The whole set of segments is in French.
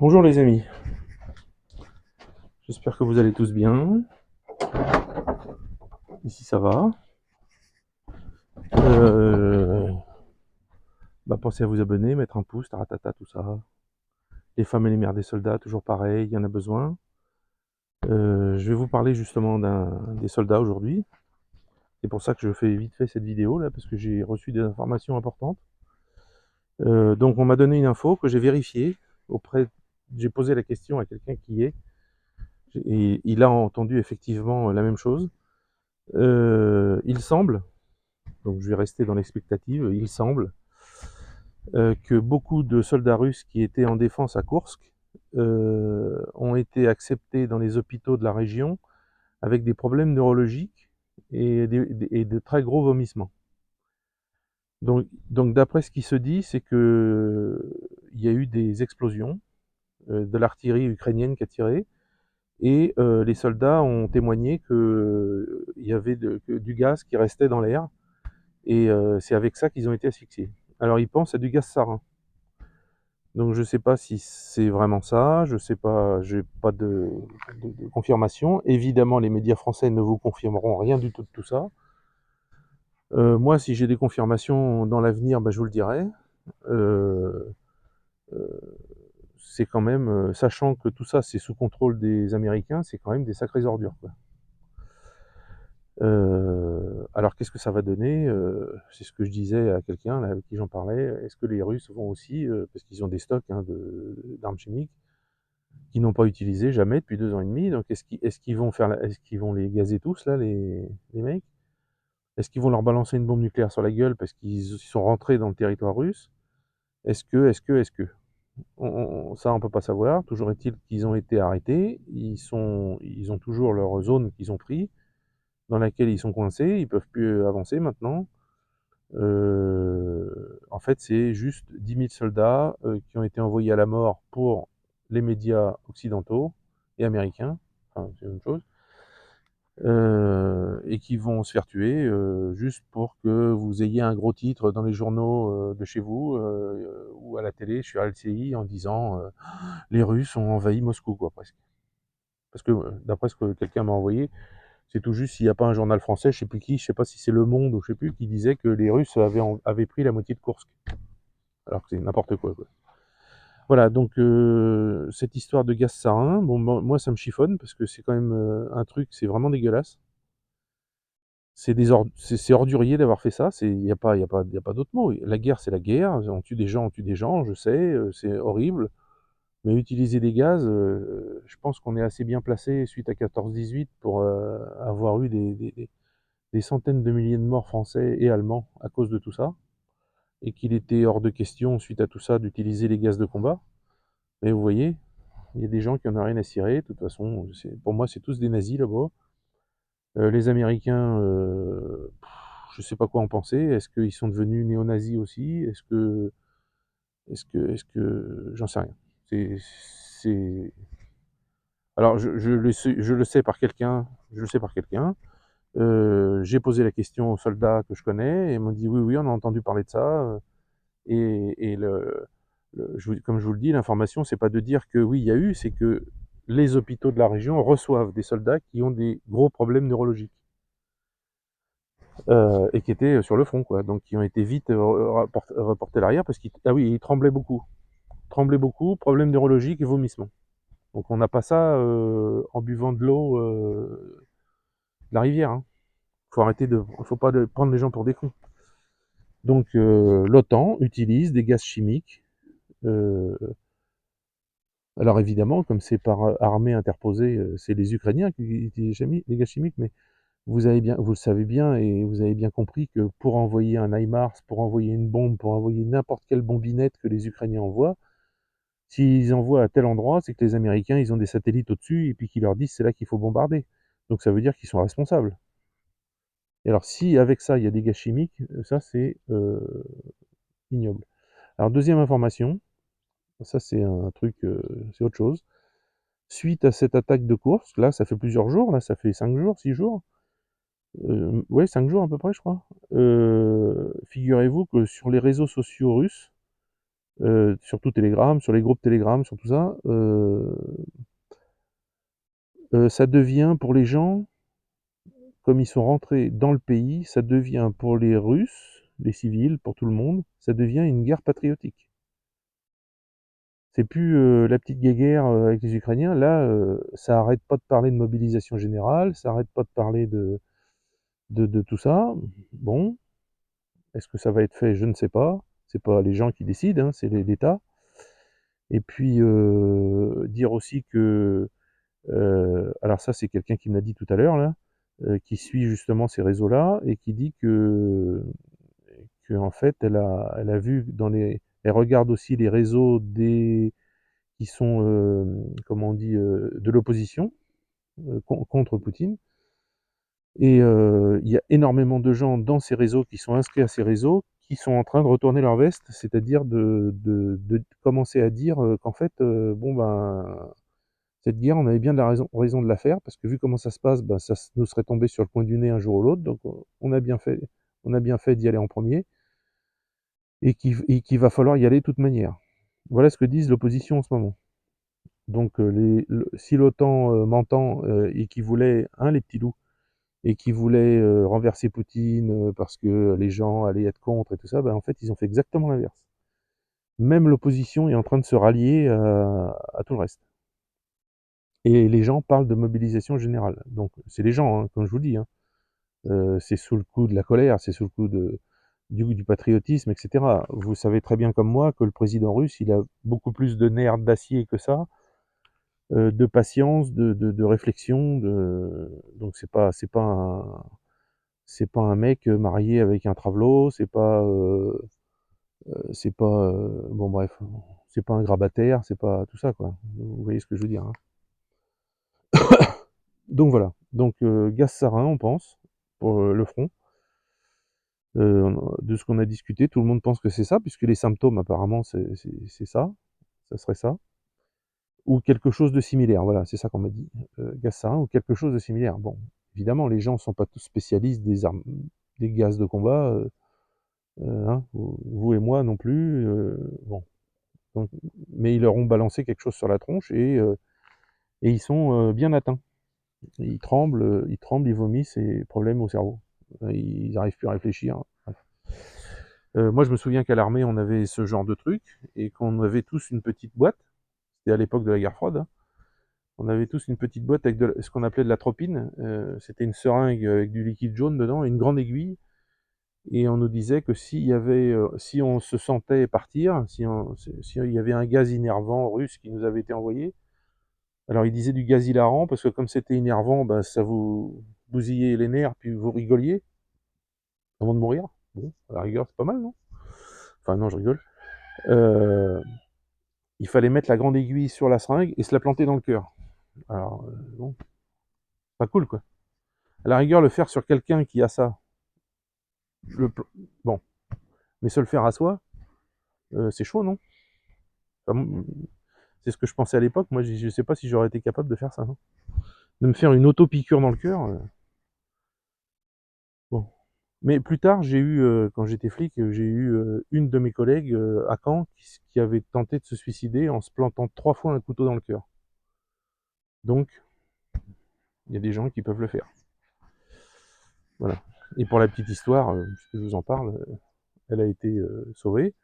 Bonjour les amis, j'espère que vous allez tous bien. Ici ça va. Euh, Pensez à vous abonner, mettre un pouce, taratata, tout ça. Les femmes et les mères des soldats, toujours pareil, il y en a besoin. Je vais vous parler justement des soldats aujourd'hui. C'est pour ça que je fais vite fait cette vidéo là, parce que j'ai reçu des informations importantes. Donc on m'a donné une info que j'ai vérifiée auprès. J'ai posé la question à quelqu'un qui est, et il a entendu effectivement la même chose. Il semble, donc je vais rester dans l'expectative, il semble que beaucoup de soldats russes qui étaient en défense à Koursk ont été acceptés dans les hôpitaux de la région avec des problèmes neurologiques et de très gros vomissements. Donc d'après ce qui se dit, c'est que il y a eu des explosions de l'artillerie ukrainienne qui a tiré, et les soldats ont témoigné qu'il y avait du gaz qui restait dans l'air, et c'est avec ça qu'ils ont été asphyxiés. Alors ils pensent à du gaz sarin. Donc je sais pas si c'est vraiment ça, je sais pas, j'ai pas de confirmation. Évidemment, les médias français ne vous confirmeront rien du tout de tout ça. Moi, si j'ai des confirmations dans l'avenir, bah, je vous le dirai. Euh, euh, c'est quand même, sachant que tout ça c'est sous contrôle des Américains, c'est quand même des sacrées ordures, quoi. Alors qu'est-ce que ça va donner? C'est ce que je disais à quelqu'un là, avec qui j'en parlais. Est-ce que les Russes vont aussi, parce qu'ils ont des stocks hein, d'armes chimiques, qui n'ont pas utilisé jamais depuis 2 ans et demi. Donc est-ce qu'ils vont est-ce qu'ils vont les gazer tous là, les mecs? Est-ce qu'ils vont leur balancer une bombe nucléaire sur la gueule parce qu'ils sont rentrés dans le territoire russe? Est-ce que ça on peut pas savoir. Toujours est-il qu'ils ont été arrêtés. Ils ont toujours leur zone qu'ils ont pris, dans laquelle ils sont coincés. Ils peuvent plus avancer maintenant. En fait, c'est juste 10 000 soldats qui ont été envoyés à la mort pour les médias occidentaux et américains, enfin c'est une chose, et qui vont se faire tuer juste pour que vous ayez un gros titre dans les journaux de chez vous ou à la télé sur LCI en disant les Russes ont envahi Moscou, quoi, presque. Parce que d'après ce que quelqu'un m'a envoyé, c'est tout juste s'il n'y a pas un journal français, je sais plus qui, je sais pas si c'est Le Monde ou je sais plus, qui disait que les Russes avaient pris la moitié de Kursk. Alors que c'est n'importe quoi, quoi. Voilà, donc cette histoire de gaz sarin, bon, moi ça me chiffonne parce que c'est quand même un truc, c'est vraiment dégueulasse. C'est ordurier d'avoir fait ça. Il n'y a pas, y a pas d'autre mot. La guerre, c'est la guerre. On tue des gens, je sais, c'est horrible. Mais utiliser des gaz, je pense qu'on est assez bien placé suite à 14-18 pour avoir eu des centaines de milliers de morts français et allemands à cause de tout ça, et qu'il était hors de question, suite à tout ça, d'utiliser les gaz de combat. Mais vous voyez, il y a des gens qui en ont rien à cirer. De toute façon, pour moi, c'est tous des nazis là-bas. Les Américains, je sais pas quoi en penser. Est-ce qu'ils sont devenus néo-nazis aussi? J'en sais rien. C'est... Alors, je le sais par quelqu'un. Je le sais par quelqu'un. J'ai posé la question aux soldats que je connais et ils m'ont dit oui, oui, on a entendu parler de ça. Et comme je vous le dis, l'information, c'est pas de dire que oui, il y a eu, c'est que les hôpitaux de la région reçoivent des soldats qui ont des gros problèmes neurologiques et qui étaient sur le front, quoi. Donc qui ont été vite reportés à l'arrière parce qu'ils ah oui, ils tremblaient beaucoup, problèmes neurologiques et vomissements. Donc on n'a pas ça en buvant de l'eau de la rivière. Hein. Faut pas prendre les gens pour des cons. Donc l'OTAN utilise des gaz chimiques. Euh, alors évidemment, comme c'est par armée interposée, c'est les Ukrainiens qui utilisent les gaz chimiques, mais vous le savez bien et vous avez bien compris que pour envoyer un HIMARS, pour envoyer une bombe, pour envoyer n'importe quelle bombinette que les Ukrainiens envoient, s'ils envoient à tel endroit, c'est que les Américains, ils ont des satellites au-dessus et puis qu'ils leur disent c'est là qu'il faut bombarder. Donc ça veut dire qu'ils sont responsables. Et alors si avec ça il y a des gaz chimiques, ça c'est ignoble. Alors deuxième information, ça c'est un truc, c'est autre chose. Suite à cette attaque de Kursk, là ça fait plusieurs jours, là ça fait 5 jours, 6 jours, ouais 5 jours à peu près je crois. Figurez-vous que sur les réseaux sociaux russes, surtout Telegram, sur les groupes Telegram, sur tout ça, ça devient pour les gens, comme ils sont rentrés dans le pays, ça devient pour les Russes, les civils, pour tout le monde, ça devient une guerre patriotique. C'est plus la petite guéguerre avec les Ukrainiens. Là, ça arrête pas de parler de mobilisation générale, ça arrête pas de parler de tout ça. Bon, est-ce que ça va être fait? Je ne sais pas. C'est pas les gens qui décident, hein, c'est l'État. Et puis dire aussi que, alors ça, c'est quelqu'un qui me l'a dit tout à l'heure là, qui suit justement ces réseaux-là et qui dit que en fait, elle a vu dans les, elle regarde aussi les réseaux des qui sont, comment on dit, de l'opposition contre Poutine. Et il y a énormément de gens dans ces réseaux qui sont inscrits à ces réseaux qui sont en train de retourner leur veste, c'est-à-dire de commencer à dire qu'en fait, bon ben, cette guerre, on avait bien de la raison de la faire, parce que vu comment ça se passe, ben, ça nous serait tombé sur le coin du nez un jour ou l'autre, donc on a bien fait d'y aller en premier, et qu'il va falloir y aller de toute manière. Voilà ce que disent l'opposition en ce moment. Donc si l'OTAN m'entend et qui voulait, hein, les petits loups, et qui voulait renverser Poutine parce que les gens allaient être contre et tout ça, ben en fait ils ont fait exactement l'inverse. Même l'opposition est en train de se rallier à tout le reste. Et les gens parlent de mobilisation générale. Donc c'est les gens, hein, comme je vous dis, hein. C'est sous le coup de la colère, c'est sous le coup du patriotisme, etc. Vous savez très bien comme moi que le président russe, il a beaucoup plus de nerfs d'acier que ça, de patience, de réflexion, donc c'est pas un mec marié avec un travelot, c'est pas bon bref, c'est pas un grabataire, c'est pas tout ça quoi. Vous voyez ce que je veux dire, hein. Donc voilà, donc gaz sarin on pense, pour le front. De ce qu'on a discuté, tout le monde pense que c'est ça, puisque les symptômes apparemment c'est ça, ça serait ça. Ou quelque chose de similaire, voilà, c'est ça qu'on m'a dit. Gaz sarin ou quelque chose de similaire. Bon, évidemment, les gens ne sont pas tous spécialistes des armes, des gaz de combat, hein, vous et moi non plus. Bon, donc, mais ils leur ont balancé quelque chose sur la tronche et ils sont bien atteints. Ils tremblent, ils vomissent et problème au cerveau. Ils n'arrivent plus à réfléchir. Bref. Moi, je me souviens qu'à l'armée, on avait ce genre de truc et qu'on avait tous une petite boîte. C'était à l'époque de la guerre froide, hein. On avait tous une petite boîte avec ce qu'on appelait de l'atropine. C'était une seringue avec du liquide jaune dedans et une grande aiguille. Et on nous disait que si on se sentait partir, s'il y avait un gaz innervant russe qui nous avait été envoyé, alors il disait du gaz hilarant parce que comme c'était énervant, bah, ça vous bousillait les nerfs puis vous rigoliez avant de mourir. Bon, à la rigueur, c'est pas mal, non? Enfin non, je rigole. Euh, il fallait mettre la grande aiguille sur la seringue et se la planter dans le cœur. Alors, bon, pas cool quoi. À la rigueur, le faire sur quelqu'un qui a ça, bon, mais se le faire à soi, c'est chaud, non? Enfin, c'est ce que je pensais à l'époque. Moi, je sais pas si j'aurais été capable de faire ça, hein. De me faire une auto-piqûre dans le cœur. Bon. Mais plus tard, quand j'étais flic, j'ai eu une de mes collègues à Caen qui avait tenté de se suicider en se plantant 3 fois un couteau dans le cœur. Donc, il y a des gens qui peuvent le faire. Voilà. Et pour la petite histoire, puisque je vous en parle, elle a été sauvée.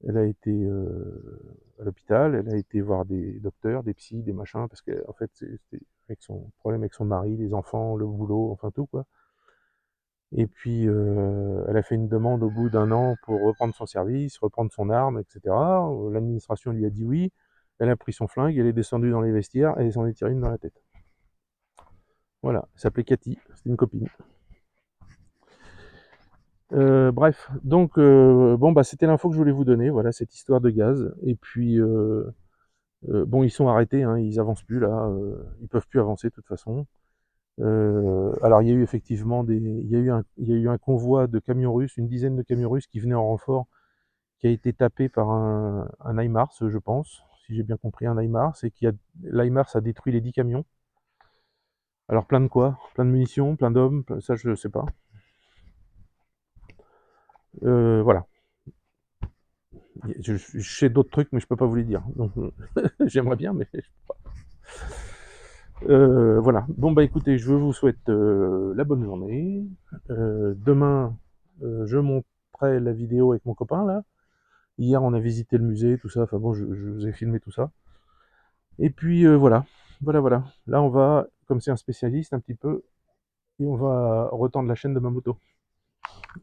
Elle a été à l'hôpital, elle a été voir des docteurs, des psys, des machins, parce qu'en fait, c'était avec son problème avec son mari, les enfants, le boulot, enfin tout quoi. Et puis, elle a fait une demande au bout d'un an pour reprendre son service, reprendre son arme, etc. L'administration lui a dit oui. Elle a pris son flingue, elle est descendue dans les vestiaires et elle s'en est tirée une dans la tête. Voilà, elle s'appelait Cathy, c'était une copine. Bref, donc bon bah c'était l'info que je voulais vous donner, voilà cette histoire de gaz. Et puis bon, ils sont arrêtés, hein, ils avancent plus là, ils peuvent plus avancer de toute façon. Alors il y a eu effectivement il y a eu un convoi de camions russes, une dizaine de camions russes qui venaient en renfort, qui a été tapé par un HIMARS, je pense, si j'ai bien compris, un HIMARS, et l'HIMARS a détruit les 10 camions. Alors plein de quoi? Plein de munitions, plein d'hommes, ça je sais pas. Voilà. Je sais d'autres trucs, mais je peux pas vous les dire. Donc, j'aimerais bien, mais je peux pas. Voilà. Bon, bah écoutez, je vous souhaite la bonne journée. Demain, je monterai la vidéo avec mon copain, là. Hier, on a visité le musée, tout ça. Enfin bon, je vous ai filmé tout ça. Et puis, voilà. Voilà. Là, on va, comme c'est un spécialiste, un petit peu, et on va retendre la chaîne de ma moto.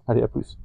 Allez, à plus.